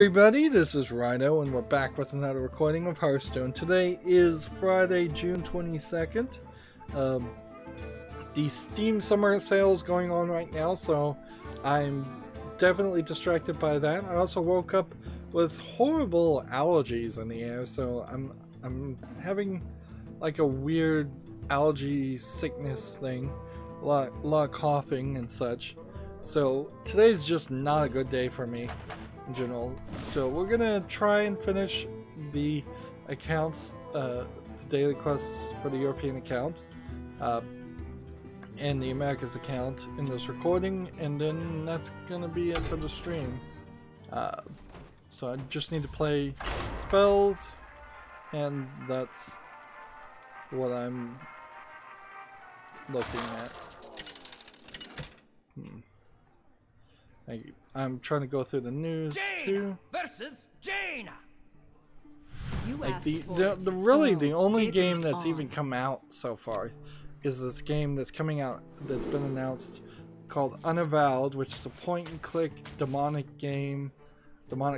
Everybody, this is Rydo, and we're back with another recording of Hearthstone. Today is Friday, June 22nd. The Steam Summer Sale is going on right now, so I'm definitely distracted by that. I also woke up with horrible allergies in the air, so I'm having like a weird allergy sickness thing, a lot of coughing and such. So today's just not a good day for me in general. So we're gonna try and finish the accounts, the daily quests for the European account and the Americas account in this recording, and then that's gonna be it for the stream. So I just need to play spells, and that's what I'm looking at. I'm trying to go through the news too. Versus Jaina. Like the only game that's even come out so far is this game that's coming out, that's been announced, called Unavowed, which is a point-and-click demonic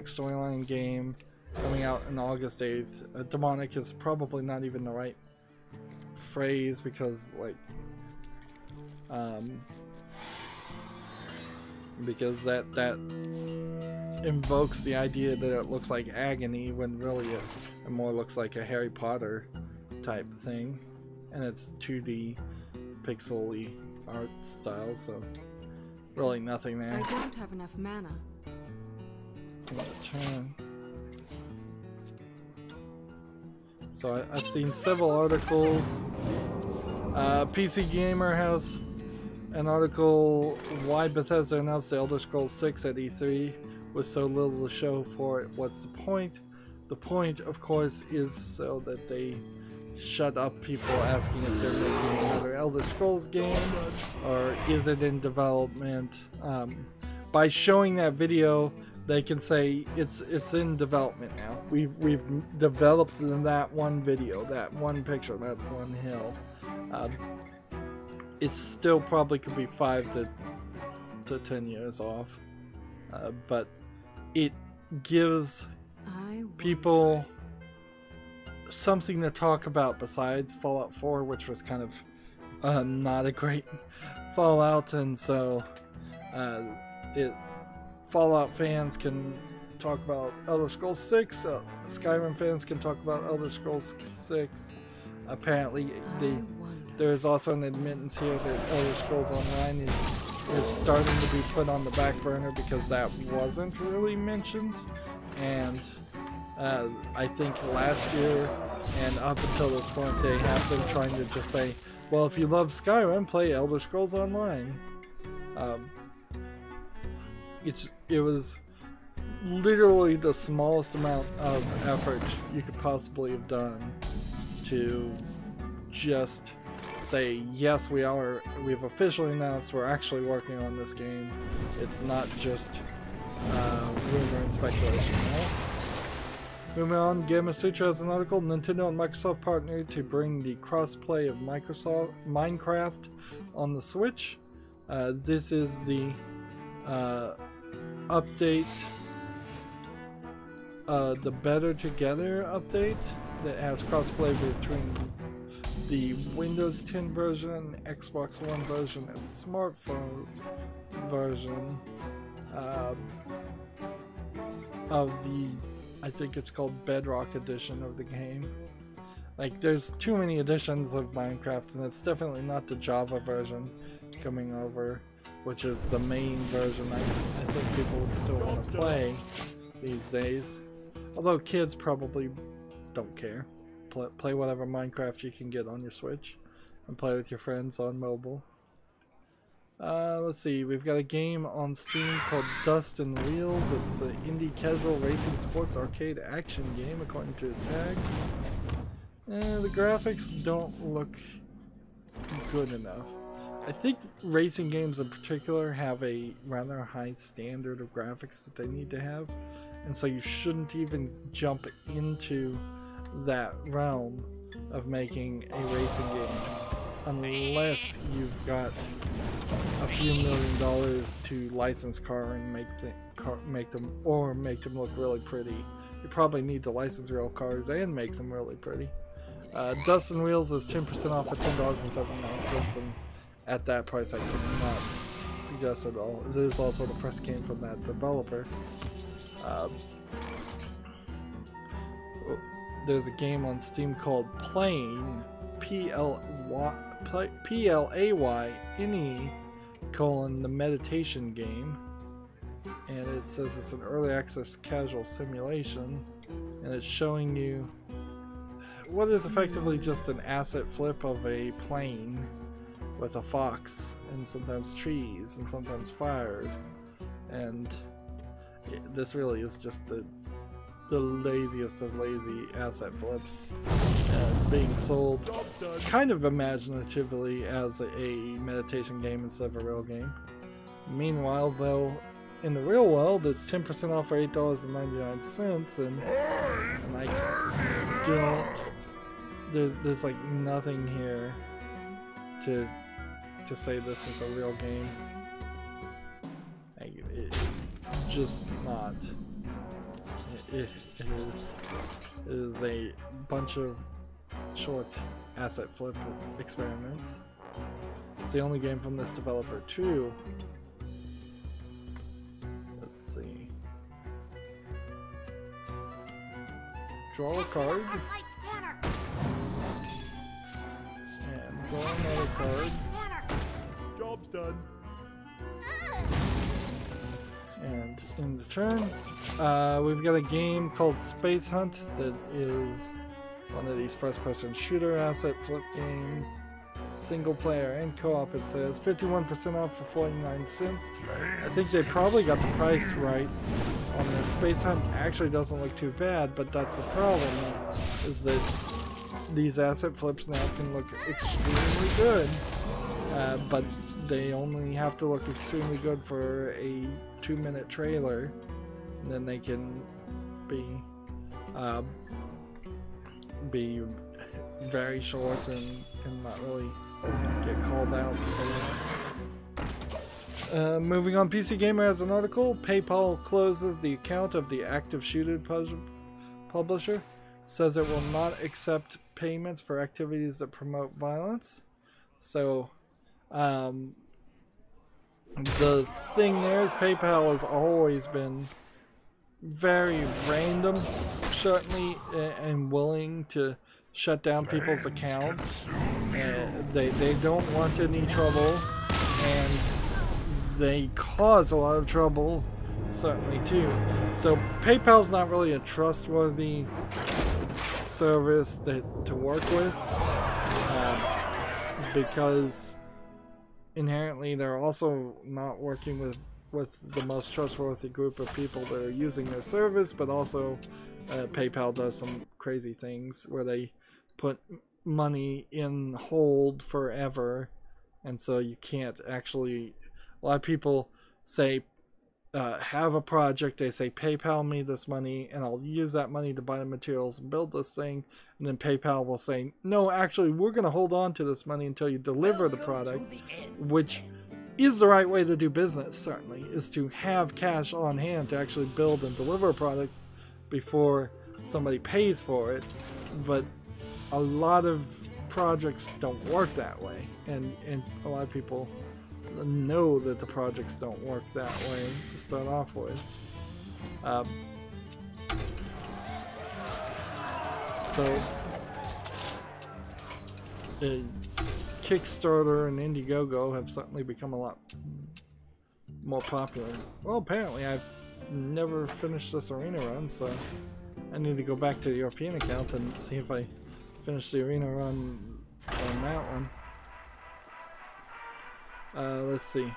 storyline game coming out on August 8th. Demonic is probably not even the right phrase because because that invokes the idea that it looks like agony when really it more looks like a Harry Potter type thing, and it's 2D pixel-y art style, so really nothing there. I don't have enough mana. So I've seen several articles. PC Gamer has an article, why Bethesda announced the Elder Scrolls 6 at E3 with so little to show for it. What's the point? The point, of course, is so that they shut up people asking if they're making another Elder Scrolls game or is it in development. By showing that video, they can say it's in development now. We've developed that one video, that one picture, that one hill. It still probably could be 5 to 10 years off, but it gives people something to talk about besides Fallout 4, which was kind of not a great Fallout, and so Fallout fans can talk about Elder Scrolls 6, Skyrim fans can talk about Elder Scrolls 6. Apparently there is also an admittance here that Elder Scrolls Online is starting to be put on the back burner because that wasn't really mentioned, and I think last year and up until this point they have been trying to just say, well, if you love Skyrim, play Elder Scrolls Online. It was literally the smallest amount of effort you could possibly have done to just say, yes, we've officially announced we're actually working on this game. It's not just rumor and speculation. Right? Moving on, Gamasutra has an article, Nintendo and Microsoft partnered to bring the cross-play of Minecraft on the Switch. This is the update, the Better Together update that has cross-play between the Windows 10 version, Xbox One version, and smartphone version of the, I think it's called Bedrock edition of the game. Like, there's too many editions of Minecraft, and it's definitely not the Java version coming over, which is the main version I think people would still want to play these days. Although kids probably don't care. Play whatever Minecraft you can get on your Switch and play with your friends on mobile. Let's see, we've got a game on Steam called Dust and Wheels. It's an indie casual racing sports arcade action game according to the tags. The graphics don't look good enough. I think racing games in particular have a rather high standard of graphics that they need to have, and so you shouldn't even jump into that realm of making a racing game unless you've got a a few $1 million to license car and make them look really pretty. You probably need to license real cars and make them really pretty. Dust and Wheels is 10% off at $10.79, and at that price I could not suggest at all. This is also the first game from that developer. There's a game on Steam called Plane, P-L-A-Y-N-E, the meditation game, and it says it's an early access casual simulation, and it's showing you what is effectively just an asset flip of a plane with a fox and sometimes trees and sometimes fires, and this really is just the laziest of lazy asset flips, being sold kind of imaginatively as a meditation game instead of a real game. Meanwhile, though, in the real world, it's 10% off for $8.99, and I don't. There's like nothing here to say this is a real game. It's just not. It is a bunch of short asset flip experiments. It's the only game from this developer too. Let's see. Draw a card. And draw another card. Job's done. And in the turn, we've got a game called Space Hunt that is one of these first-person shooter asset flip games. Single player and co-op, it says 51% off for 49 cents. I think they probably got the price right on this. Space Hunt actually doesn't look too bad, but that's the problem, is that these asset flips now can look extremely good, but they only have to look extremely good for a 2-minute trailer, and then they can be very short and not really get called out. Moving on, PC Gamer has an article. PayPal closes the account of the active shooter publisher. Says it will not accept payments for activities that promote violence. So, the thing there is PayPal has always been very random, certainly, and willing to shut down people's accounts. They don't want any trouble, and they cause a lot of trouble, certainly too. So PayPal's not really a trustworthy service to work with, because inherently they're also not working with the most trustworthy group of people that are using their service, but also PayPal does some crazy things where they put money in hold forever, and so you can't actually. A lot of people say have a project, they say PayPal me this money and I'll use that money to buy the materials and build this thing, and then PayPal will say, no, actually we're going to hold on to this money until you deliver the product, which is the right way to do business, certainly, is to have cash on hand to actually build and deliver a product before somebody pays for it. But a lot of projects don't work that way, and a lot of people know that the projects don't work that way to start off with. So Kickstarter and Indiegogo have certainly become a lot more popular. Well, apparently I've never finished this arena run, so I need to go back to the European account and see if I finish the arena run on that one. Let's see.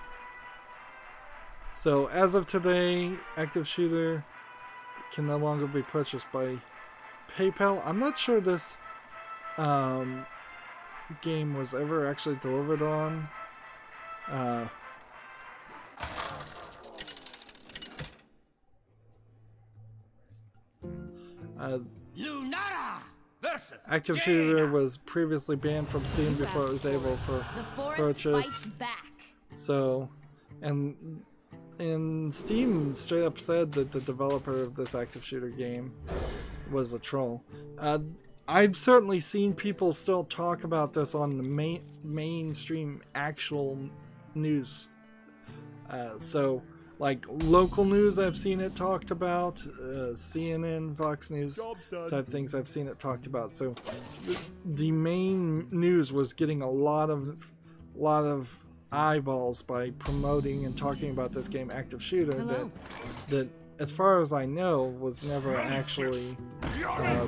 So as of today, active shooter can no longer be purchased by PayPal. I'm not sure this game was ever actually delivered on active shooter was previously banned from Steam before it was able to purchase. So, and Steam straight up said that the developer of this active shooter game was a troll. I've certainly seen people still talk about this on the mainstream actual news. So, like local news, I've seen it talked about. CNN, Fox News type things, I've seen it talked about. So, the main news was getting a lot of eyeballs by promoting and talking about this game, active shooter, that as far as I know was never actually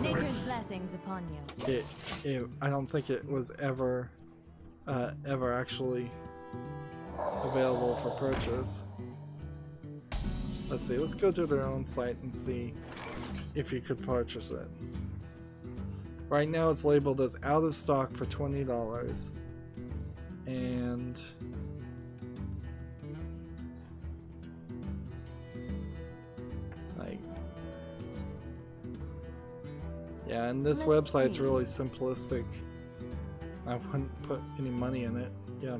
Nature's blessings upon you. I don't think it was ever actually available for purchase. Let's see, let's go to their own site and see if you could purchase it. Right now it's labeled as out of stock for $20, and yeah, and this website's really simplistic. I wouldn't put any money in it. Yeah.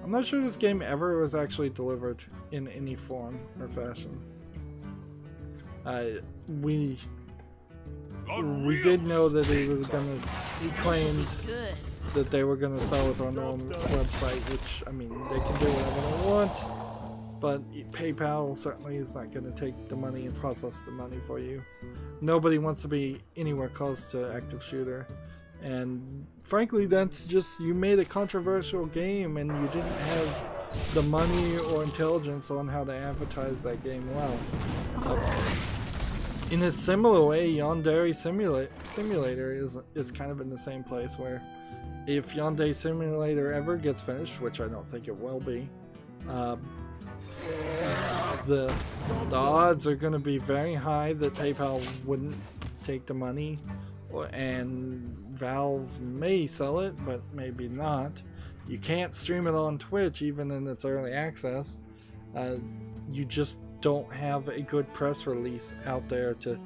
I'm not sure this game ever was actually delivered in any form or fashion. We did know that he claimed that they were gonna sell it on their own website, which, I mean, they can do whatever they want, but PayPal certainly is not gonna take the money and process the money for you. Nobody wants to be anywhere close to active shooter. And frankly, that's just, you made a controversial game and you didn't have the money or intelligence on how to advertise that game well. In a similar way, Yandere Simulator is kind of in the same place, where if Yandere Simulator ever gets finished, which I don't think it will be, the odds are going to be very high that PayPal wouldn't take the money, and Valve may sell it, but maybe not. You can't stream it on Twitch even in its early access. You just don't have a good press release out there to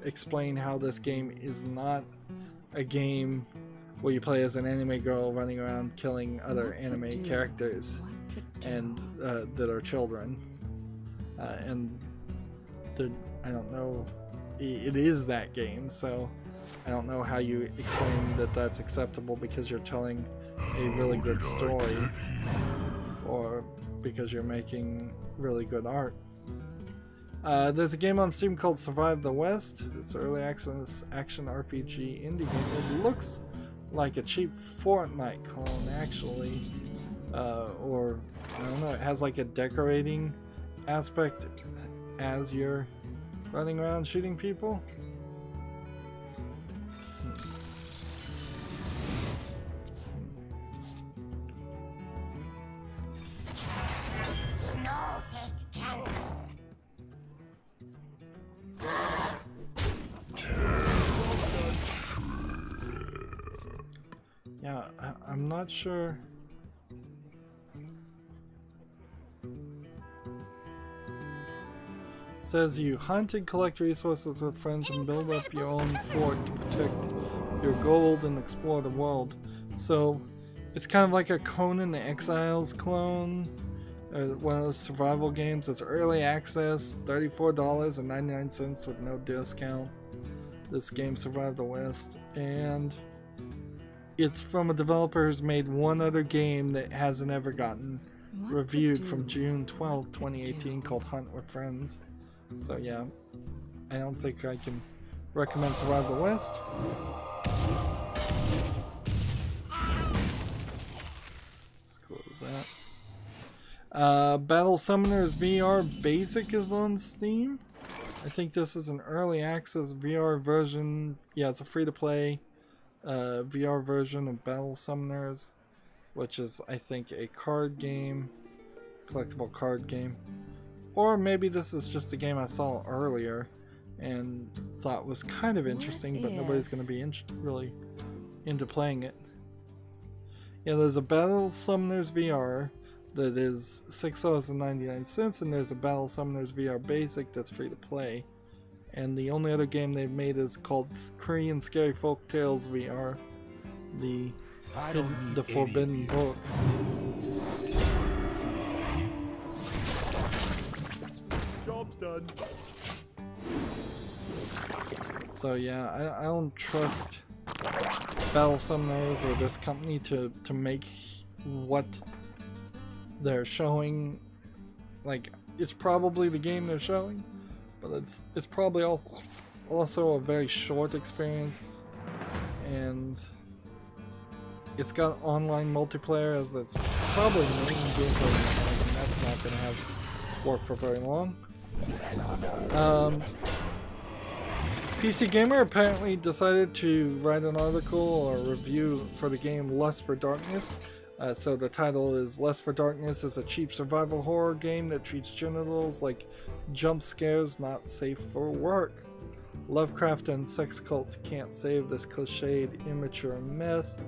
explain how this game is not a game where you play as an anime girl running around killing other anime characters and that are children. And I don't know, it is that game, so I don't know how you explain that that's acceptable because you're telling a really good story or because you're making really good art. There's a game on Steam called Survive the West. It's an early access action RPG indie game. It looks like a cheap Fortnite clone, actually. Or, I don't know, it has like a decorating aspect as you're running around shooting people. Yeah, I'm not sure. Says you hunt and collect resources with friends and build up your own fort to protect your gold and explore the world. So it's kind of like a Conan the Exiles clone, or one of those survival games. It's early access, $34.99 with no discount. This game, Survive the West, and it's from a developer who's made one other game that hasn't ever gotten reviewed from June 12th, 2018, called Hunt with Friends. So yeah, I don't think I can recommend Survive the West. As cool as that. Battle Summoners VR Basic is on Steam. I think this is an early access VR version. Yeah, it's a free-to-play VR version of Battle Summoners, which is, I think, a card game, collectible card game. Or maybe this is just a game I saw earlier and thought was kind of interesting, but nobody's going to be really into playing it. Yeah, there's a Battle Summoners VR that is $6.99, and there's a Battle Summoners VR Basic that's free to play. And the only other game they've made is called Korean Scary Folk Tales VR, the Forbidden Book. done. So yeah, I don't trust Battle Summoners or this company to make what they're showing. Like, it's probably the game they're showing, but it's probably also a very short experience, and it's got online multiplayer as that's probably the main gameplay mechanic, and that's not going to have work for very long. PC Gamer apparently decided to write an article or review for the game Lust for Darkness. So the title is Lust for Darkness is a cheap survival horror game that treats genitals like jump scares not safe for work. Lovecraft and sex cults can't save this cliched, immature mess.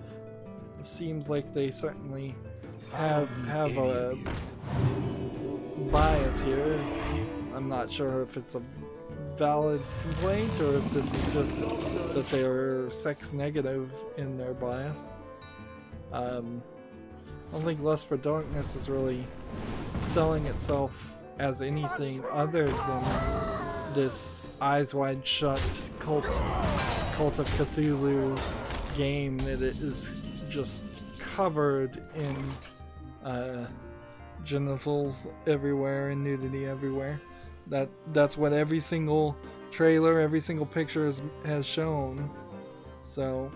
It seems like they certainly have a bias here. I'm not sure if it's a valid complaint or if this is just that they're sex negative in their bias. I don't think Lust for Darkness is really selling itself as anything other than this eyes wide shut cult of Cthulhu game that it is just covered in genitals everywhere and nudity everywhere. That's what every single trailer, every single picture has shown. So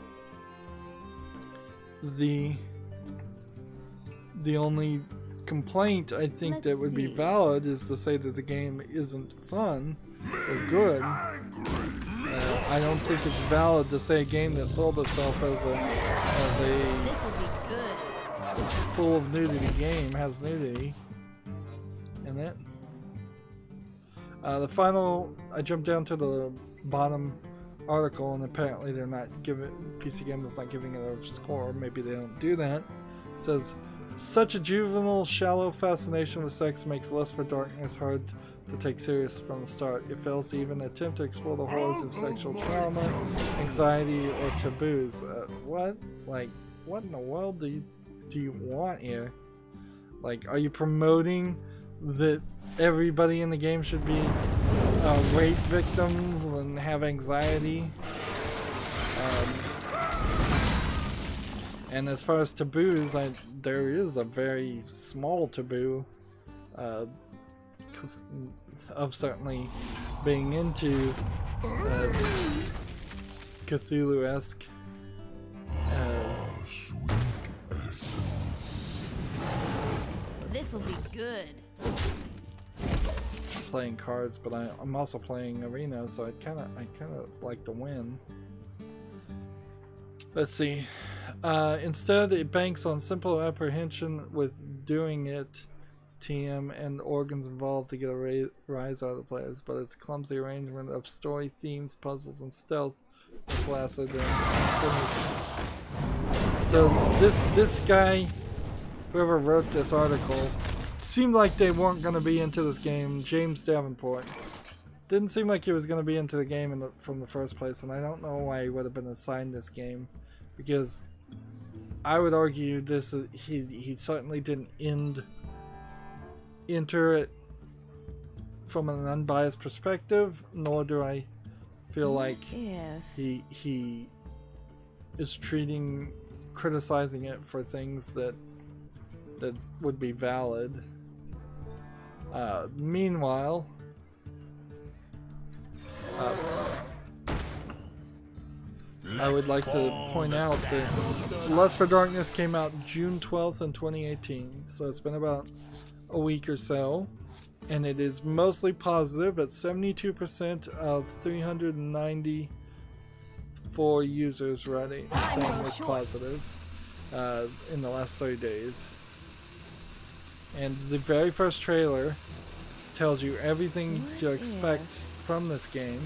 the only complaint I think that would be valid is to say that the game isn't fun or good. I don't think it's valid to say a game that sold itself as a full of nudity game has nudity in it. The final, I jumped down to the bottom article, and apparently they're not giving, PC Gamer's not giving it a score. Maybe they don't do that. It says, such a juvenile, shallow fascination with sex makes Lust for Darkness hard to take serious from the start. It fails to even attempt to explore the horrors of sexual trauma, anxiety, or taboos. What? Like, what in the world do you want here? Like, are you promoting that everybody in the game should be rape victims and have anxiety? And as far as taboos, there is a very small taboo of certainly being into Cthulhu-esque This'll be good. Playing cards, but I'm also playing Arena, so I kind of like to win. Let's see. Instead, it banks on simple apprehension with doing it, TM, and organs involved to get a rise out of the players, but its clumsy arrangement of story, themes, puzzles, and stealth are flaccid and finished. So this guy, whoever wrote this article, seemed like they weren't going to be into this game. James Davenport didn't seem like he was going to be into the game from the first place, and I don't know why he would have been assigned this game, because I would argue this is, he certainly didn't enter it from an unbiased perspective, nor do I feel like he is criticizing it for things that would be valid. Meanwhile, I would like to point out that Lust for Darkness came out June 12th in 2018, so it's been about a week or so, and it is mostly positive at 72% of 394 users saying it's positive in the last 30 days. And the very first trailer tells you everything to expect from this game.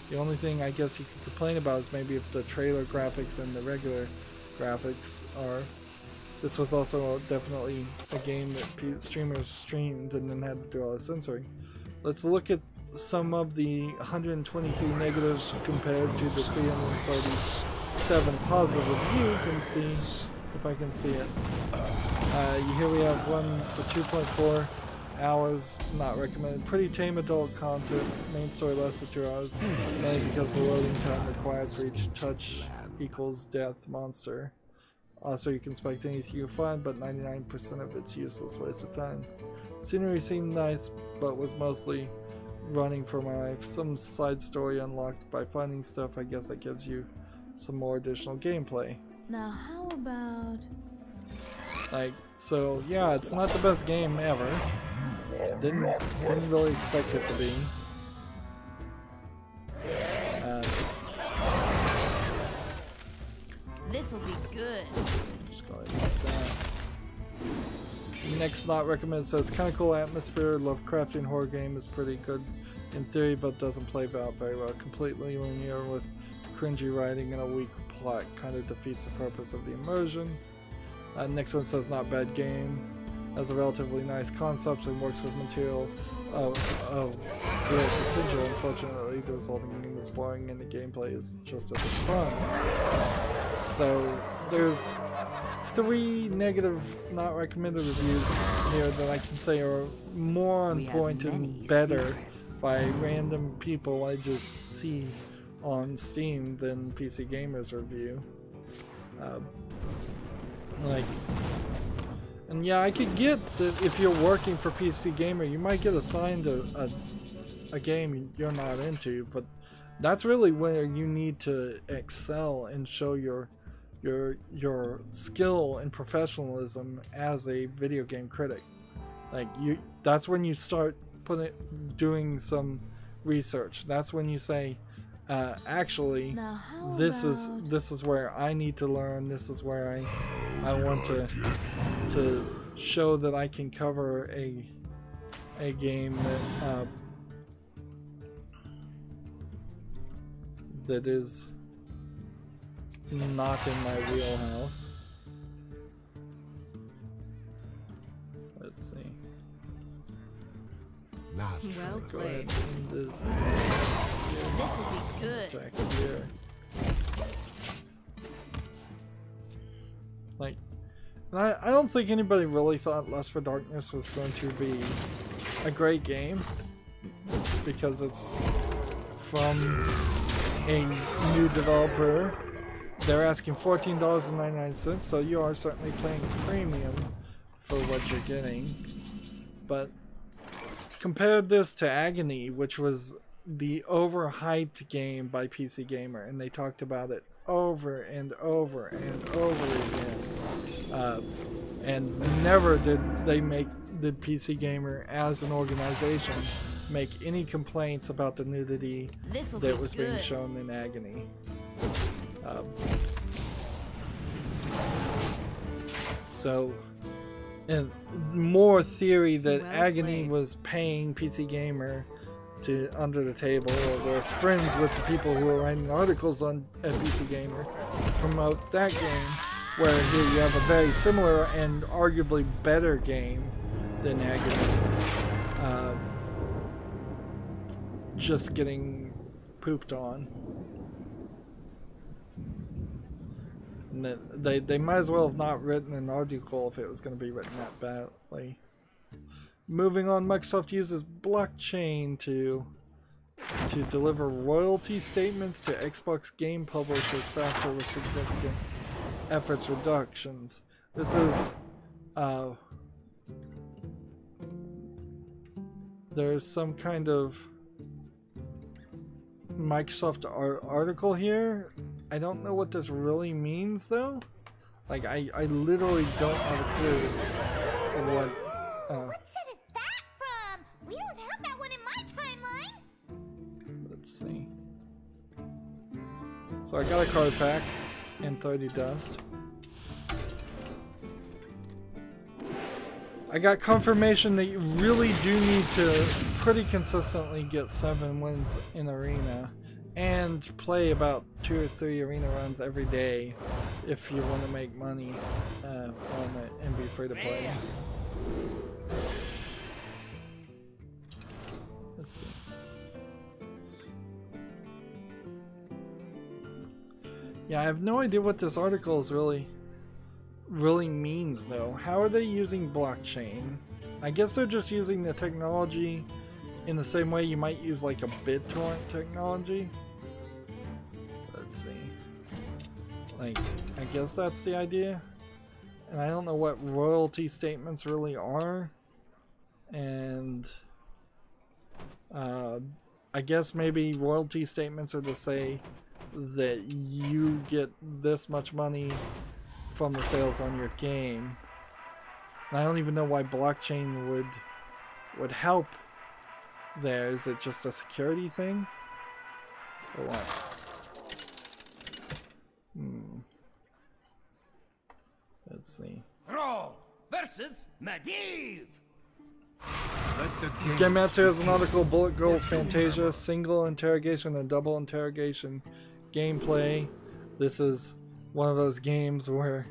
The only thing I guess you could complain about is maybe if the trailer graphics and the regular graphics are. This was also definitely a game that streamers streamed and then had to do all the censoring. Let's look at some of the 123 negatives compared to the 337 positive reviews and see if I can see it. Here we have one for 2.4 hours, not recommended. Pretty tame adult content. Main story lasted 2 hours, mainly because the loading time required for each touch equals death monster. Also, you can spec anything you find, but 99% of it's useless waste of time. Scenery seemed nice, but was mostly running for my life. Some side story unlocked by finding stuff. I guess that gives you some more additional gameplay. Now, how about... Like, so yeah, it's not the best game ever. Didn't really expect it to be. This'll be good. Just go ahead and like that. Next not recommended says kind of cool atmosphere. Lovecraftian horror game is pretty good in theory, but doesn't play out very well. Completely linear with cringy writing and a weak plot kind of defeats the purpose of the immersion. Next one says not bad game. Has a relatively nice concept and works with material of great potential. Unfortunately, the resulting game is boring and the gameplay is just as fun. So there's 3 negative not recommended reviews here that I can say are more on point and better by random people I just see on Steam than PC Gamer's review. And yeah, I could get that if you're working for PC Gamer, you might get assigned a game you're not into, but that's really where you need to excel and show your skill and professionalism as a video game critic. Like that's when you start doing some research. That's when you say, actually, this is where I need to learn. This is where I want to show that I can cover a game that is not in my wheelhouse. Let's see. Well played. This'll be good. Here. Like, and I don't think anybody really thought Lust for Darkness was going to be a great game because it's from a new developer. They're asking $14.99, so you are certainly paying premium for what you're getting. But compared this to Agony, which was the overhyped game by PC Gamer, and they talked about it over and over and over again. And never did PC Gamer as an organization make any complaints about the nudity that was being shown in Agony. So, and more theory that Agony was paying PC Gamer to under the table, or was friends with the people who were writing articles at PC Gamer to promote that game, where here you have a very similar and arguably better game than Agony, just getting pooped on. And they might as well have not written an article if it was going to be written that badly. Moving on, Microsoft uses blockchain to deliver royalty statements to Xbox game publishers faster with significant efforts reductions. This is there's some kind of Microsoft article here. I don't know what this really means though. Like I literally don't have a clue what What set is that from? We don't have that one in my timeline. Let's see. So I got a card pack and 30 dust. I got confirmation that you really do need to pretty consistently get 7 wins in arena and play about 2 or 3 arena runs every day if you want to make money on it and be free to play. Let's see. Yeah, I have no idea what this article is really means though. How are they using blockchain I guess they're just using the technology in the same way you might use like a BitTorrent technology. Let's see. Like, I guess that's the idea. And I don't know what royalty statements really are. And I guess maybe royalty statements are to say that you get this much money from the sales on your game. And I don't even know why blockchain would help there. Is it just a security thing? Or what? Let's see. Thrall versus Medivh. Game Master has an article, Bullet Girls Fantasia, single interrogation and double interrogation gameplay. This is one of those games where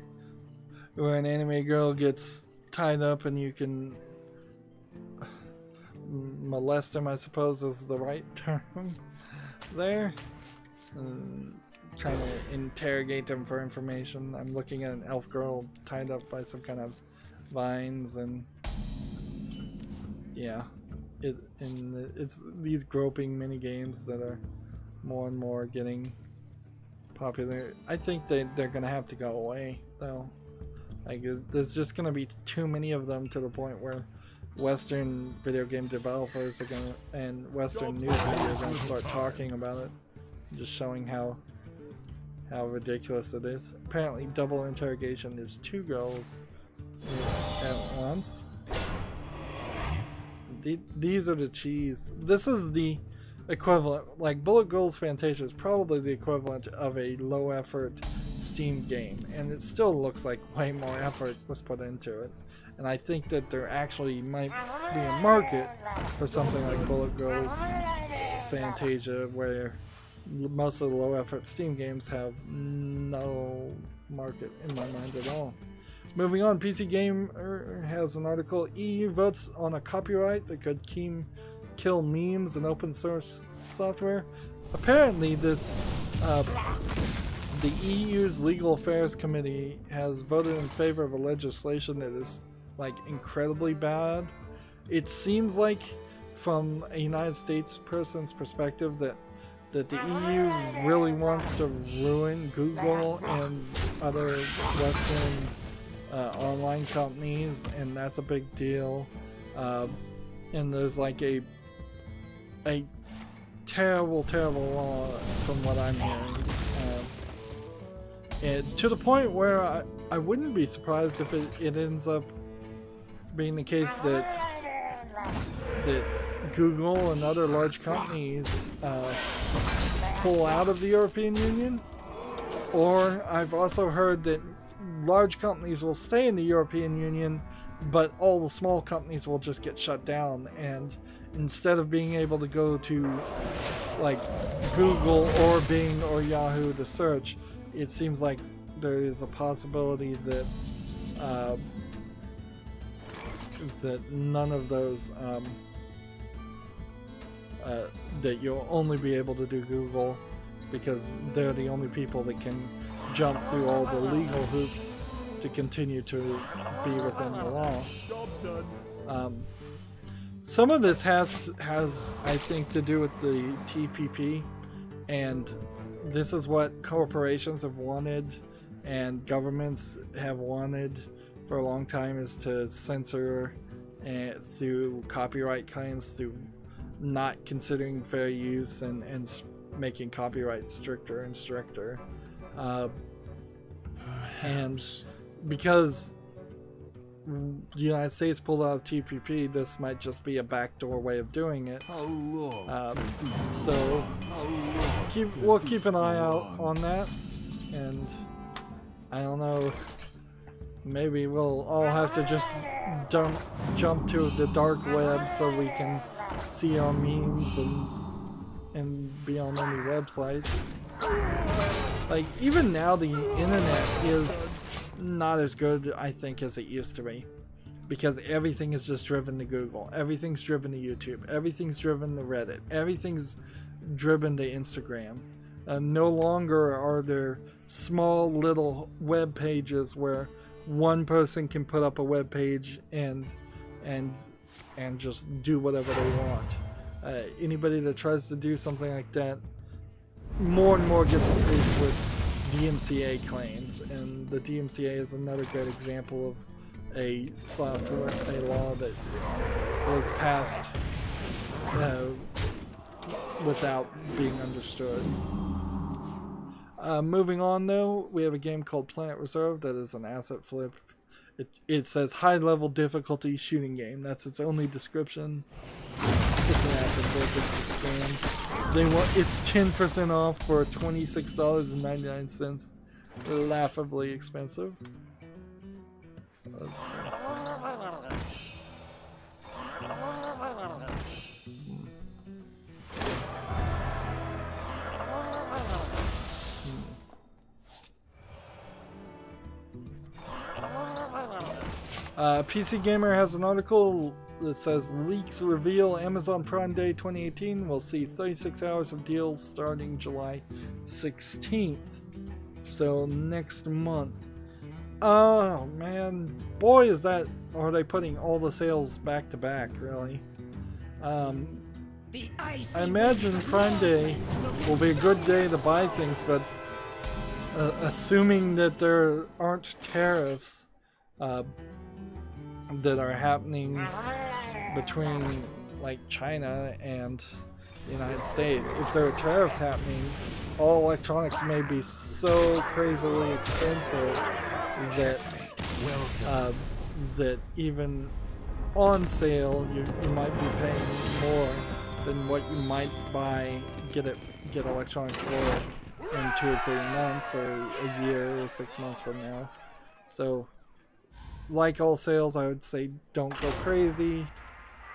an anime girl gets tied up and you can molest them, I suppose is the right term there. Trying to interrogate them for information. I'm looking at an elf girl tied up by some kind of vines, and yeah, it's these groping mini games that are more and more getting popular. I think they're gonna have to go away though. Like, there's just gonna be too many of them to the point where Western video game developers are gonna, and Western news media are gonna start talking about it, just showing how ridiculous it is. Apparently double interrogation, there's 2 girls at once. These are the cheese. This is the equivalent, like Bullet Girls Fantasia is probably the equivalent of a low effort Steam game, and it still looks like way more effort was put into it. And I think that there actually might be a market for something like Bullet Girls Fantasia, where most of the low effort Steam games have no market in my mind at all. Moving on, PC Gamer has an article, EU votes on a copyright that could kill memes and open source software. Apparently this, the EU's Legal Affairs Committee has voted in favor of a legislation that is like incredibly bad. It seems like from a United States person's perspective that the EU really wants to ruin Google and other Western online companies, and that's a big deal. And there's like a terrible law from what I'm hearing. And to the point where I wouldn't be surprised if it ends up being the case that Google and other large companies pull out of the European Union. Or I've also heard that large companies will stay in the European Union, but all the small companies will just get shut down, and instead of being able to go to like Google or Bing or Yahoo to search, it seems like there is a possibility that that none of those that you'll only be able to do Google, because they're the only people that can jump through all the legal hoops to continue to be within the law. Some of this has I think to do with the TPP, and this is what corporations have wanted and governments have wanted for a long time, is to censor through copyright claims, through not considering fair use and making copyright stricter and stricter. And because the United States pulled out of TPP, this might just be a backdoor way of doing it. So we'll keep an eye out on that, and I don't know, maybe we'll all have to just jump to the dark web so we can see our memes and be on any websites. Like, even now the internet is not as good, I think, as it used to be, because everything is just driven to Google, everything's driven to YouTube, everything's driven to Reddit, everything's driven to Instagram. No longer are there small little web pages where one person can put up a web page and and just do whatever they want. Anybody that tries to do something like that more and more gets faced with DMCA claims, and the DMCA is another great example of a law that was passed without being understood. Moving on though, we have a game called Planet Reserve that is an asset flip. It says high level difficulty shooting game. That's its only description. It's an asset flip, it's a scam. It's 10% off for $26.99. Laughably expensive. Let's see. PC Gamer has an article that says leaks reveal Amazon Prime Day 2018 will see 36 hours of deals starting July 16th. So next month. Oh man, boy are they putting all the sales back to back, really. I imagine Prime Day will be a good day to buy things, but assuming that there aren't tariffs that are happening between like China and the United States. If there are tariffs happening, all electronics may be so crazily expensive that even on sale you might be paying more than what you might get electronics for in 2 or 3 months or a year or 6 months from now. So like all sales, I would say don't go crazy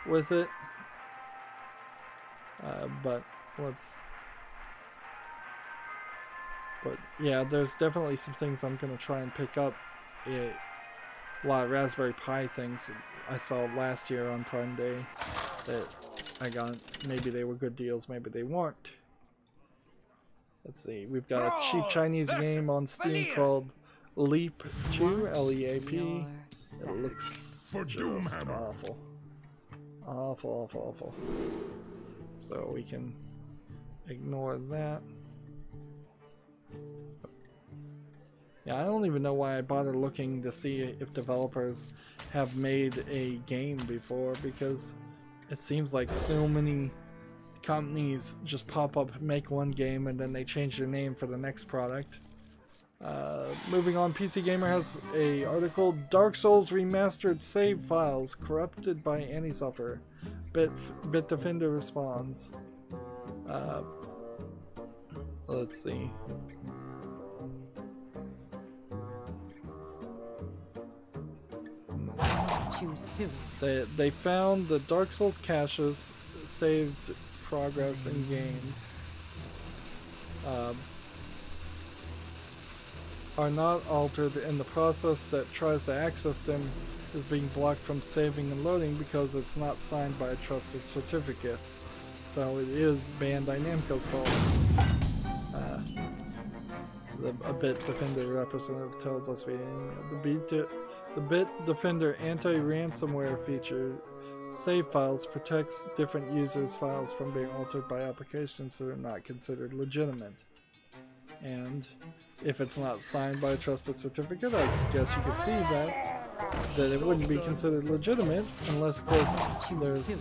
with it. But yeah, there's definitely some things I'm gonna try and pick up. A lot of Raspberry Pi things I saw last year on Prime Day that I got. Maybe they were good deals, maybe they weren't. Let's see, we've got a cheap Chinese game on Steam called Leap 2, L-E-A-P. It looks just awful. Awful. So we can ignore that. Yeah, I don't even know why I bother looking to see if developers have made a game before, because it seems like so many companies just pop up, make one game, and then they change their name for the next product. Moving on, PC Gamer has a article, Dark Souls Remastered Save Files Corrupted by Anti-Software. Bitdefender responds. Let's see. They found the Dark Souls caches saved progress in games are not altered, and the process that tries to access them is being blocked from saving and loading because it's not signed by a trusted certificate. So it is Bandai Namco's fault. A Bitdefender representative tells us the Bitdefender anti-ransomware feature save files protects different users' files from being altered by applications that are not considered legitimate. And if it's not signed by a trusted certificate, I guess you could see that it wouldn't be considered legitimate unless, of course, there's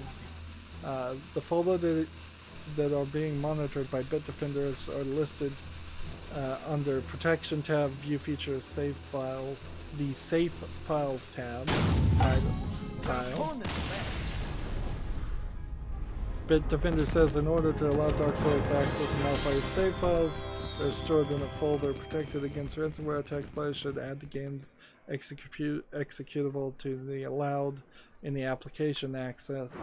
the folder that are being monitored by Bitdefenders are listed under Protection tab, View Features, Save Files, the Safe Files tab, tile. Bitdefender says in order to allow Dark Souls to access and modify your save files, they're stored in a folder protected against ransomware attacks. Players should add the game's executable to the allowed in the application access,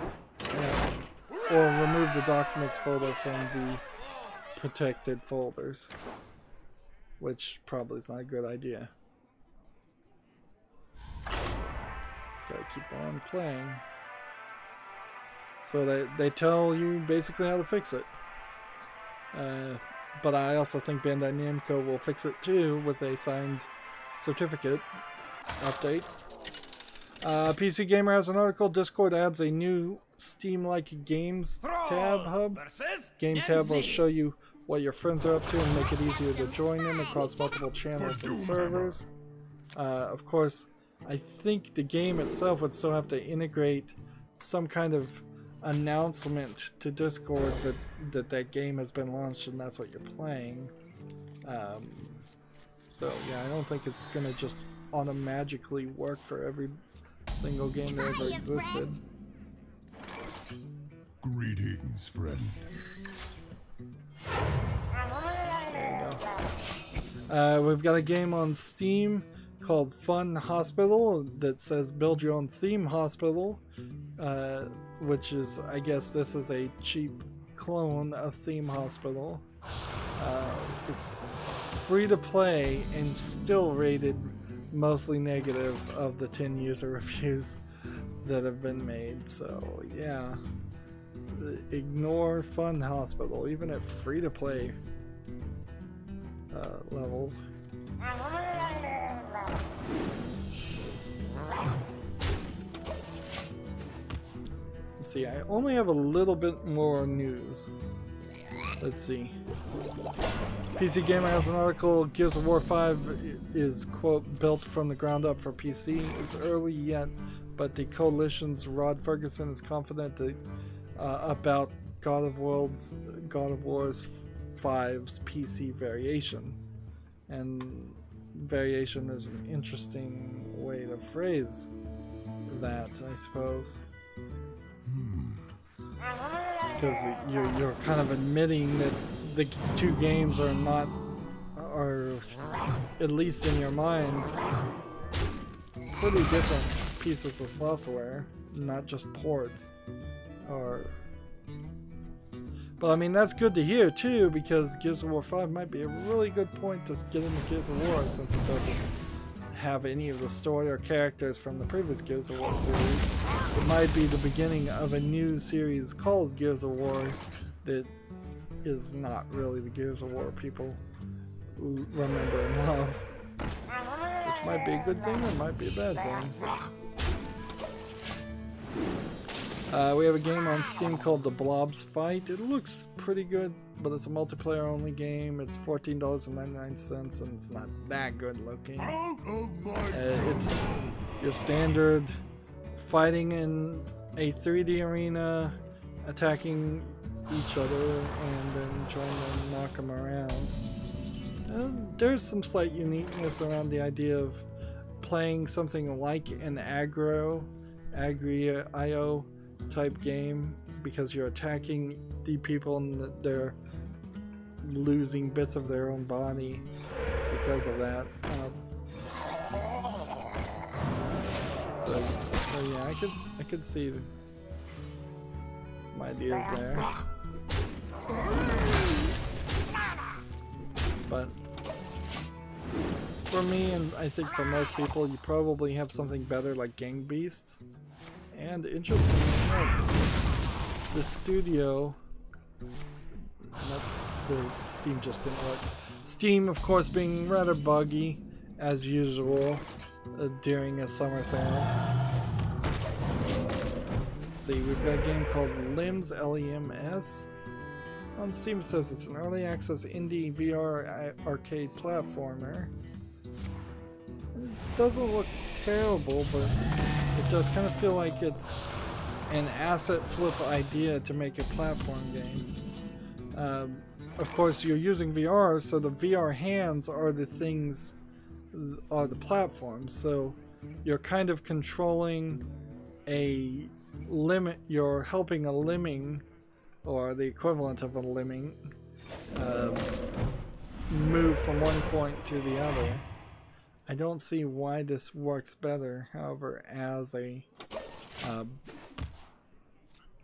or remove the documents folder from the protected folders, which probably is not a good idea. Gotta keep on playing. So they tell you basically how to fix it. But I also think Bandai Namco will fix it too with a signed certificate update. PC Gamer has an article. Discord adds a new Steam-like Games tab hub. Game tab will show you what your friends are up to and make it easier to join them across multiple channels and servers. Of course, I think the game itself would still have to integrate some kind of announcement to Discord that game has been launched and that's what you're playing. So yeah, I don't think it's gonna just automatically work for every single game that ever existed. Greetings, friend. There you go. We've got a game on Steam called Fun Hospital that says build your own theme hospital, which is, I guess this is a cheap clone of Theme Hospital. It's free to play and still rated mostly negative of the 10 user reviews that have been made, so yeah. Ignore Fun Hospital, even at free to play levels. Let's see, I only have a little bit more news. Let's see. PC Gamer has an article. Gears of War 5 is, quote, built from the ground up for PC. It's early yet, but the Coalition's Rod Ferguson is confident that, about God of War's 5's PC variation. And variation is an interesting way to phrase that, I suppose. Because you're kind of admitting that the two games are at least in your mind pretty different pieces of software, not just ports. But I mean, that's good to hear too, because Gears of War 5 might be a really good point to get into Gears of War, since it doesn't have any of the story or characters from the previous Gears of War series. It might be the beginning of a new series called Gears of War that is not really the Gears of War people remember and love. Which might be a good thing or might be a bad thing. We have a game on Steam called The Blob's Fight. It looks pretty good, but it's a multiplayer only game. It's $14.99 and it's not that good looking. It's your standard fighting in a 3D arena, attacking each other and then trying to knock them around. There's some slight uniqueness around the idea of playing something like an Agri-IO type game, because you're attacking the people and they're losing bits of their own body because of that. So yeah, I could see some ideas there. But for me, and I think for most people, you probably have something better like Gang Beasts. And interestingly enough, the studio, the Steam just didn't work. Steam, of course, being rather buggy as usual during a summer sale. Let's see, we've got a game called Limbs, L-E-M-S. On Steam it says it's an early access indie VR arcade platformer. It doesn't look terrible, but it does kind of feel like it's an asset flip idea to make a platform game. Of course, you're using VR, so the VR hands are the things, are the platforms. So you're kind of controlling a limit, you're helping a lemming, or the equivalent of a lemming, move from one point to the other. I don't see why this works better, however, as a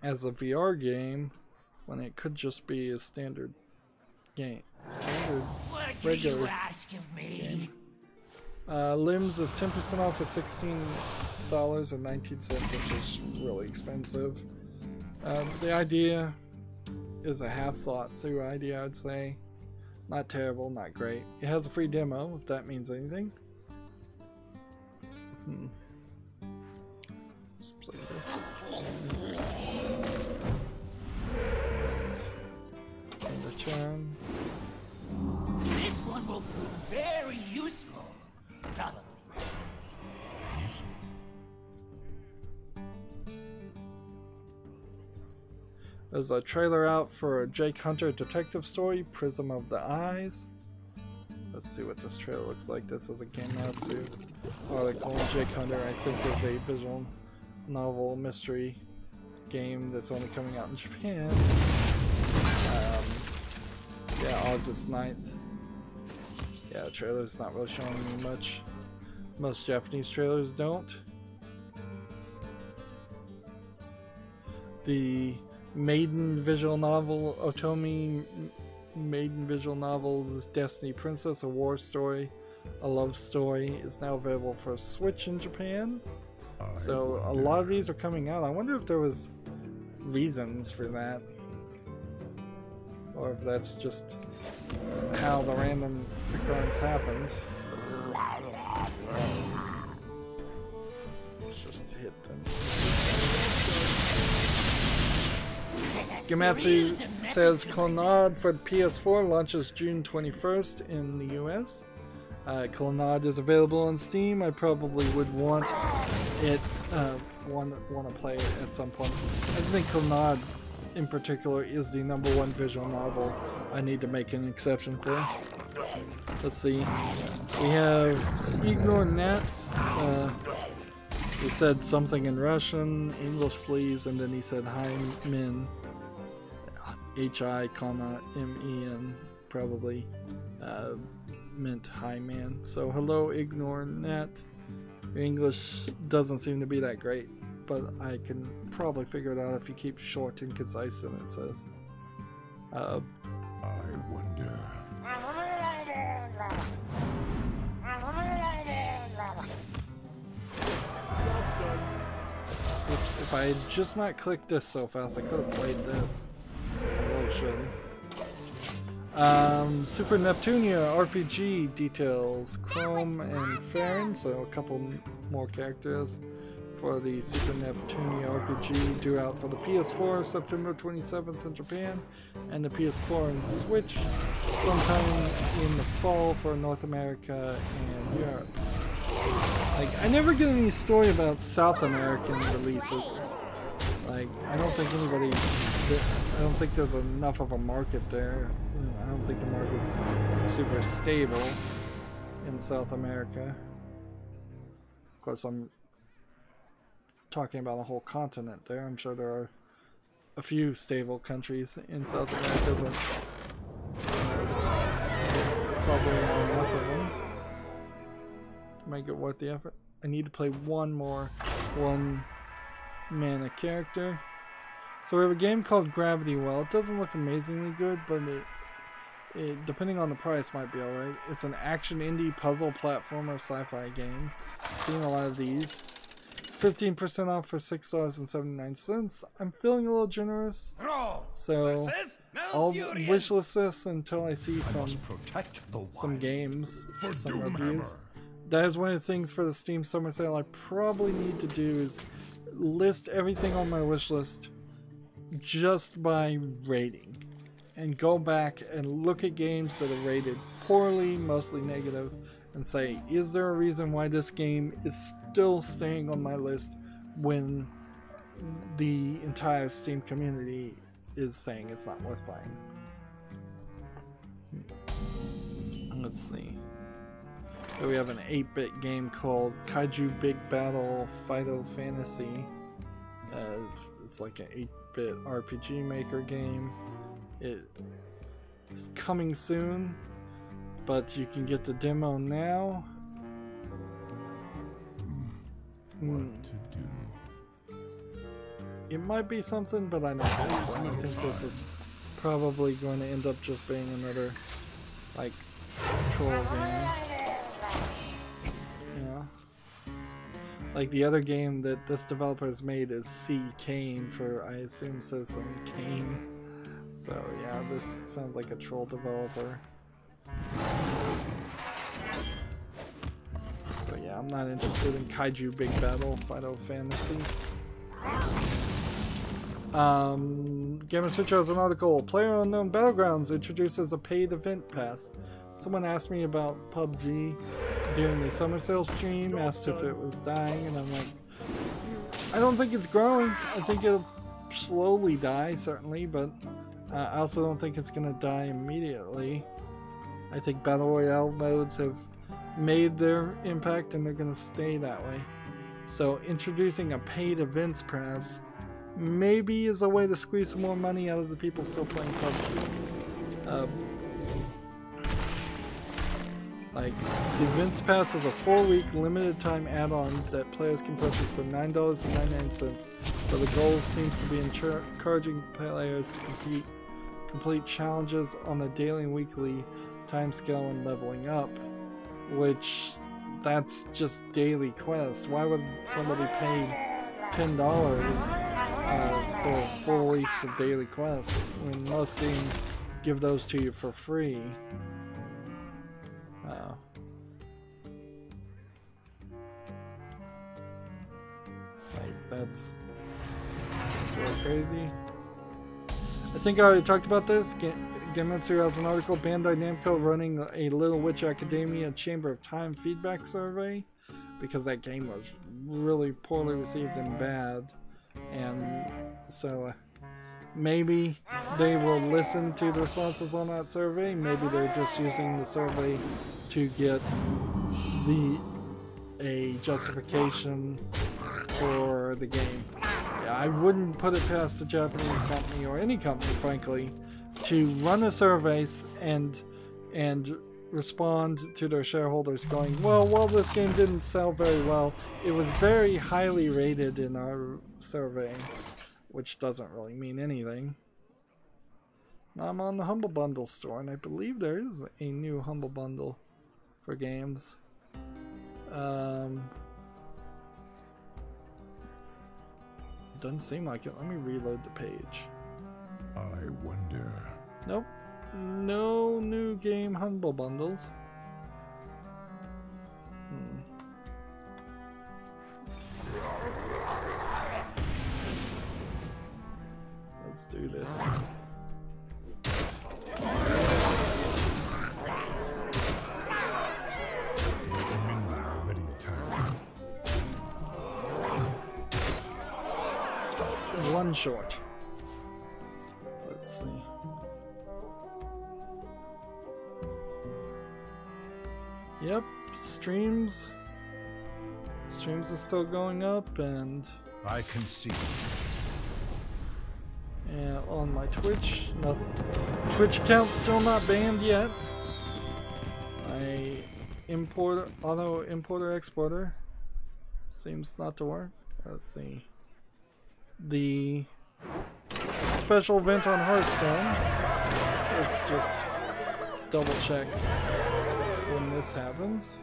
VR game, when it could just be a standard game, regular game. Limbs is 10% off of $16.19, which is really expensive. The idea is a half-thought through idea, I'd say. Not terrible, not great. It has a free demo, if that means anything. There's a trailer out for a Jake Hunter detective story, Prism of the Eyes. Let's see what this trailer looks like. This is a Gamatsu article. Jake Hunter, I think, is a visual novel mystery game that's only coming out in Japan. Yeah, August 9th. Yeah, the trailer's not really showing me much. Most Japanese trailers don't. The maiden visual novel, Otomi maiden visual novels, Destiny Princess, a war story, a love story, is now available for Switch in Japan. So a lot of these are coming out. I wonder if there was reasons for that, or if that's just how the random occurrence happened. Let's just hit them. Gamatsu says Clannad for the PS4 launches June 21st in the US. Clannad is available on Steam. I probably would want it, want to play it at some point. I think Clannad in particular is the #1 visual novel I need to make an exception for. Let's see. We have Igor Nats. He said something in Russian, English please, and then he said hi min. H-I-M-E-N, probably meant hi man. So hello Ignore Nat. Your English doesn't seem to be that great, but I can probably figure it out if you keep short and concise, and it says. I wonder. Oops, if I had just not clicked this so fast, I could have played this. I really should. Super Neptunia RPG details, Chrome and Farron, so a couple more characters for the Super Neptunia RPG, due out for the PS4 September 27th in Japan, and the PS4 and Switch sometime in the fall for North America and Europe. Like, I never get any story about South American releases. Like, I don't think there's enough of a market there. I don't think the market's super stable in South America. Of course, I'm talking about a whole continent there. I'm sure there are a few stable countries in South America, but probably not enough of them to make it worth the effort. I need to play one more one-mana character. So we have a game called Gravity Well. It doesn't look amazingly good, but it depending on the price might be alright. It's an action indie puzzle platformer sci-fi game. I've seen a lot of these. It's 15% off for $6.79. I'm feeling a little generous, so I'll wishlist this until I see some games, some reviews. That is one of the things for the Steam Summer Sale I probably need to do, is list everything on my wish list just by rating, and go back and look at games that are rated poorly, mostly negative, and say, is there a reason why this game is still staying on my list when the entire Steam community is saying it's not worth buying? Let's see. Here we have an 8-bit game called Kaiju Big Battle Fido Fantasy. It's like an 8-bit RPG Maker game. It's coming soon, but you can get the demo now. What to do? It might be something, but I don't think so. I think this is probably going to end up just being another, like, troll game. Yeah. Like the other game that this developer has made is C. Kane for, I assume, Citizen Kane. So yeah, this sounds like a troll developer. So yeah, I'm not interested in Kaiju Big Battle Fido Fantasy. Game & Switch has an article. PlayerUnknown Battlegrounds introduces a paid event pass. Someone asked me about PUBG during the summer sale stream, asked if it was dying, and I'm like, I don't think it's growing. I think slowly die, certainly, but I also don't think it's going to die immediately. I think Battle Royale modes have made their impact and they're going to stay that way. So introducing a paid events pass maybe is a way to squeeze some more money out of the people still playing PUBG. Like, the events pass is a 4-week limited time add-on that players can purchase for $9.99, but the goal seems to be encouraging players to complete challenges on the daily and weekly timescale and leveling up, which that's just daily quests. Why would somebody pay $10 for 4 weeks of daily quests when most games give those to you for free? Like, that's really crazy. I think I already talked about this. Gematsu has an article, Bandai Namco running a Little Witch Academia Chamber of Time feedback survey because that game was really poorly received and bad, and so maybe they will listen to the responses on that survey. Maybe they're just using the survey to get a justification for the game. Yeah, I wouldn't put it past a Japanese company or any company, frankly, to run a survey and respond to their shareholders going, well, while this game didn't sell very well, it was very highly rated in our survey, which doesn't really mean anything. Now I'm on the Humble Bundle store, and I believe there is a new Humble Bundle for games. Doesn't seem like it. Let me reload the page. I wonder. Nope. No new game Humble Bundles. Let's do this. One short. Let's see. Yep, streams are still going up, and I can see. And on my Twitch, nothing. Twitch account's still not banned yet. My auto importer exporter seems not to work. Let's see. The special event on Hearthstone. Let's just double check when this happens.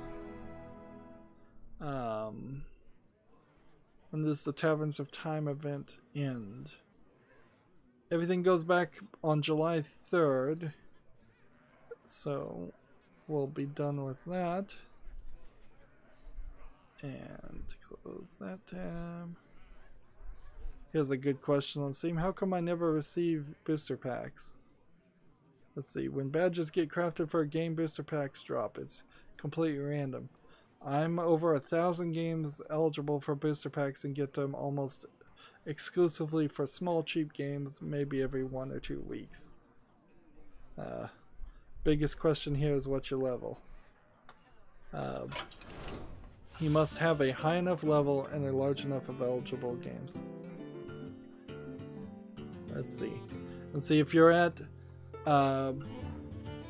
When does the Taverns of Time event end? Everything goes back on July 3rd, so we'll be done with that. And close that tab. Here's a good question on Steam. How come I never receive booster packs? Let's see. When badges get crafted for a game, booster packs drop. It's completely random. I'm over 1,000 games eligible for booster packs and get them almost exclusively for small cheap games, maybe every 1 or 2 weeks. Biggest question here is what's your level? You must have a high enough level and a large enough of eligible games. Let's see if you're at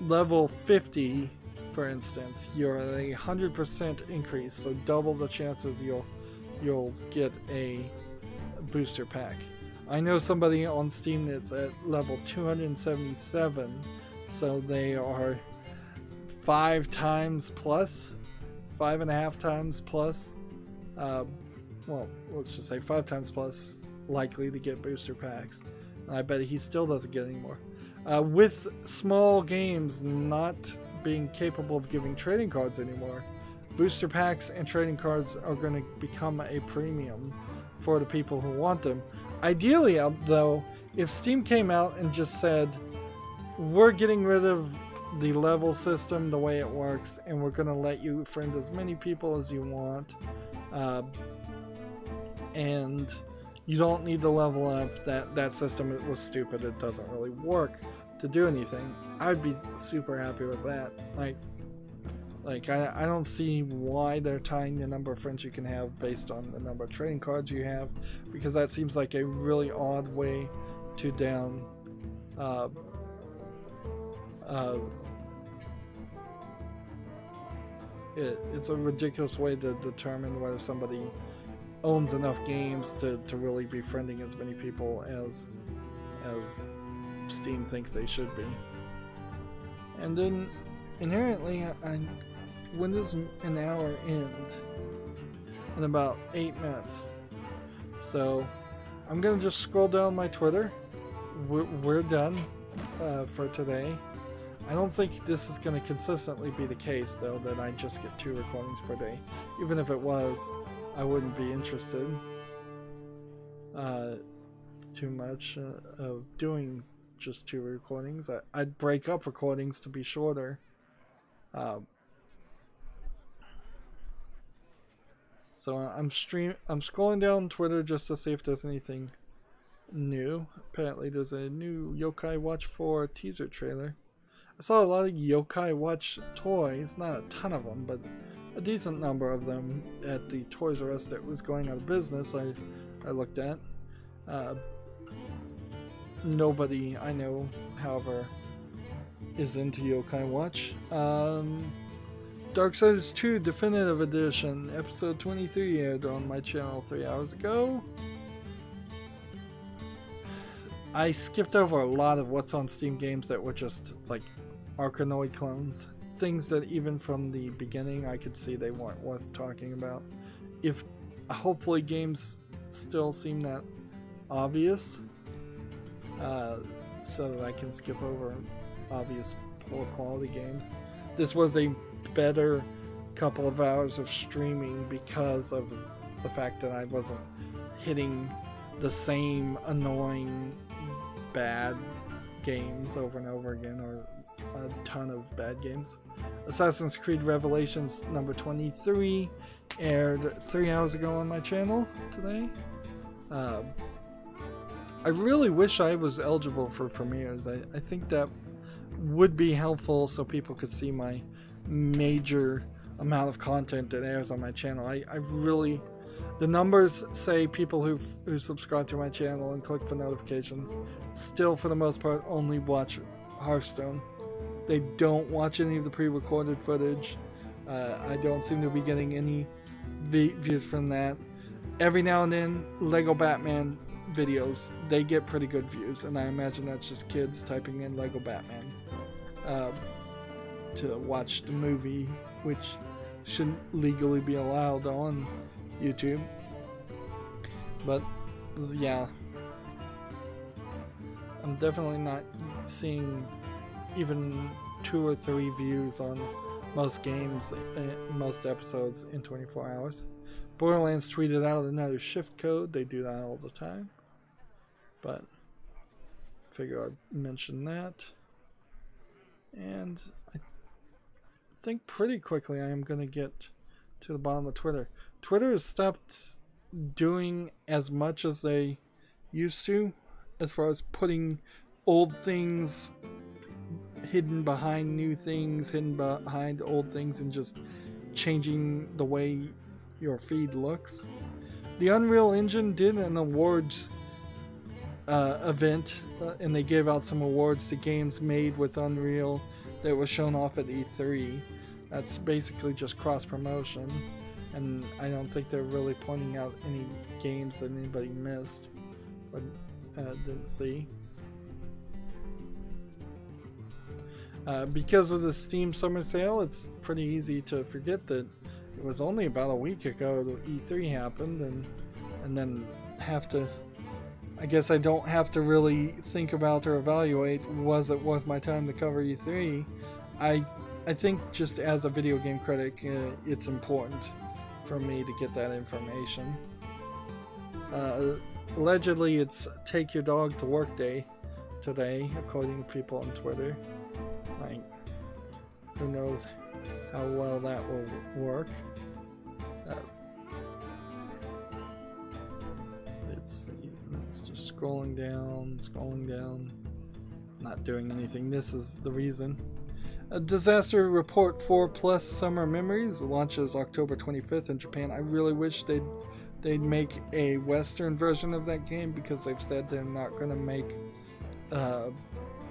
level 50, for instance, you're at a 100% increase, so double the chances you'll get a booster pack. I know somebody on Steam that's at level 277, so they are 5 times plus, 5.5 times plus, well, let's just say 5 times plus likely to get booster packs. I bet he still doesn't get any more. With small games not being capable of giving trading cards anymore, booster packs and trading cards are going to become a premium for the people who want them. Ideally, though, if Steam came out and just said, we're getting rid of the level system the way it works, and we're going to let you friend as many people as you want, and You don't need to level up. That system was stupid. It doesn't really work to do anything. I'd be super happy with that. Like I don't see why they're tying the number of friends you can have based on the number of trading cards you have, because that seems like a really odd way to down it's a ridiculous way to determine whether somebody owns enough games to really be friending as many people as Steam thinks they should be. And then inherently, when does an hour end? In about 8 minutes. So I'm gonna just scroll down my Twitter. We're done for today. I don't think this is going to consistently be the case, though, that I just get 2 recordings per day. Even if it was, I wouldn't be interested too much of doing just 2 recordings. I'd break up recordings to be shorter. So I'm scrolling down Twitter just to see if there's anything new. Apparently there's a new Yokai Watch 4 teaser trailer. I saw a lot of Yokai Watch toys, not a ton of them, but a decent number of them at the Toys R Us that was going out of business. I looked at. Nobody I know, however, is into Yokai Watch. Darksiders 2 Definitive Edition, episode 23 aired on my channel 3 hours ago. I skipped over a lot of what's on Steam games that were just like Arkanoid clones. Things that even from the beginning I could see they weren't worth talking about. If hopefully games still seem that obvious, so that I can skip over obvious poor quality games. This was a better couple of hours of streaming because of the fact that I wasn't hitting the same annoying bad games over and over again, or a ton of bad games. Assassin's Creed Revelations number 23 aired 3 hours ago on my channel today. I really wish I was eligible for premieres. I think that would be helpful so people could see my major amount of content that airs on my channel. I really, the numbers say people who subscribe to my channel and click for notifications still for the most part only watch Hearthstone. They don't watch any of the pre-recorded footage. I don't seem to be getting any views from that. Every now and then, Lego Batman videos, they get pretty good views, and I imagine that's just kids typing in Lego Batman to watch the movie, which shouldn't legally be allowed on YouTube. But yeah, I'm definitely not seeing even 2 or 3 views on most games, most episodes in 24 hours. Borderlands tweeted out another shift code. They do that all the time, but figure I'd mention that. And I think pretty quickly I am going to get to the bottom of Twitter. Twitter has stopped doing as much as they used to as far as putting old things hidden behind new things, hidden behind old things, and just changing the way your feed looks. The Unreal Engine did an awards event, and they gave out some awards to games made with Unreal that was shown off at E3. That's basically just cross-promotion, and I don't think they're really pointing out any games that anybody missed or didn't see. Because of the Steam Summer Sale, it's pretty easy to forget that it was only about a week ago that E3 happened, and then have to, I guess I don't have to really think about or evaluate, was it worth my time to cover E3? I think just as a video game critic, it's important for me to get that information. Allegedly, it's Take Your Dog to Work Day today, according to people on Twitter. Like, who knows how well that will work. Let's see. scrolling down, not doing anything. This is the reason. A Disaster Report 4 Plus Summer Memories launches October 25th in Japan. I really wish they'd make a Western version of that game, because they've said they're not going to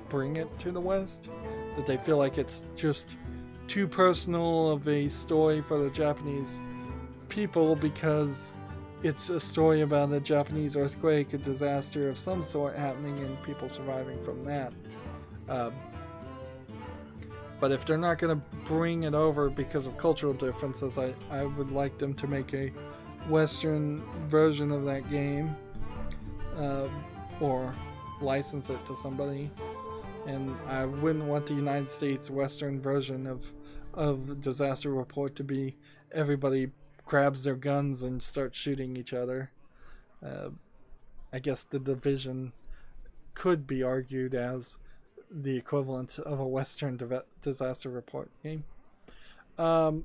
bring it to the West. That they feel like it's just too personal of a story for the Japanese people, because it's a story about a Japanese earthquake, a disaster of some sort happening, and people surviving from that. But if they're not going to bring it over because of cultural differences, I would like them to make a Western version of that game, or license it to somebody. And I wouldn't want the United States Western version of Disaster Report to be everybody grabs their guns and starts shooting each other. I guess The Division could be argued as the equivalent of a Western Disaster Report game. I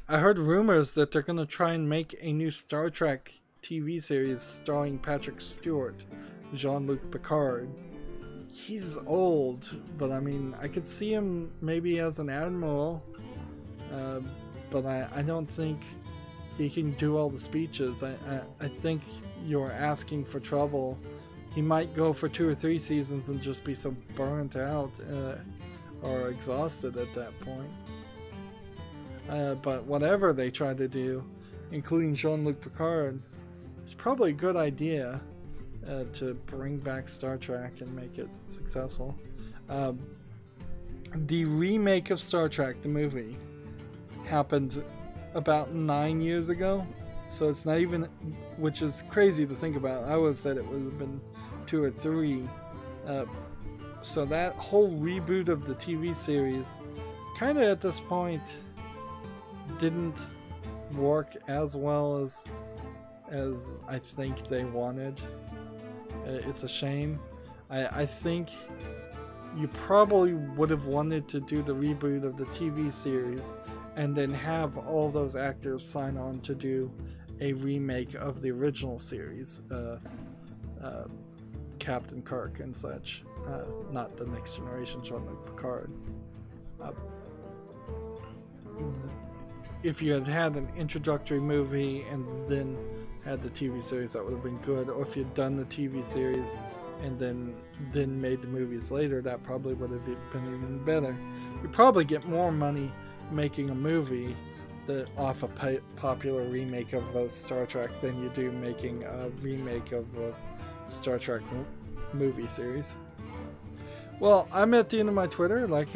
heard rumors that they're going to try and make a new Star Trek TV series starring Patrick Stewart, Jean-Luc Picard. He's old, but I mean, I could see him maybe as an admiral, but I don't think he can do all the speeches. I think you're asking for trouble. He might go for 2 or 3 seasons and just be so burnt out or exhausted at that point. But whatever they try to do, including Jean-Luc Picard, it's probably a good idea to bring back Star Trek and make it successful. The remake of Star Trek, the movie, happened about 9 years ago, so it's not even, which is crazy to think about. I would have said it would have been 2 or 3. So that whole reboot of the TV series kind of at this point didn't work as well as I think they wanted. It's a shame. I think you probably would have wanted to do the reboot of the TV series and then have all those actors sign on to do a remake of the original series, Captain Kirk and such, not the Next Generation Jean-Luc Picard. If you had had an introductory movie and then had the TV series, that would have been good. Or if you'd done the TV series and then made the movies later, that probably would have been even better. You probably get more money making a movie off a popular remake of Star Trek than you do making a remake of a Star Trek movie series. Well, I'm at the end of my Twitter. Like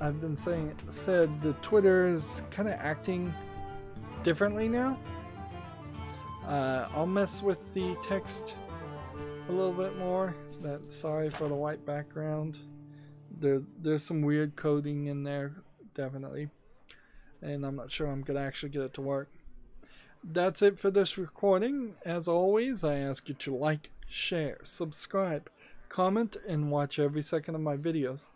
I've been said the Twitter is kind of acting differently now. I'll mess with the text a little bit more. Sorry for the white background. There's some weird coding in there, definitely. And I'm not sure I'm going to actually get it to work. That's it for this recording. As always, I ask you to like, share, subscribe, comment, and watch every second of my videos.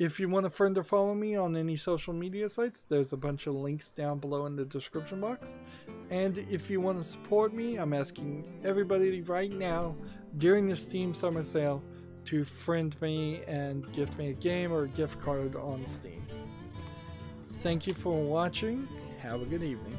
If you want to friend or follow me on any social media sites, there's a bunch of links down below in the description box. And if you want to support me, I'm asking everybody right now during the Steam Summer Sale to friend me and gift me a game or a gift card on Steam. Thank you for watching. Have a good evening.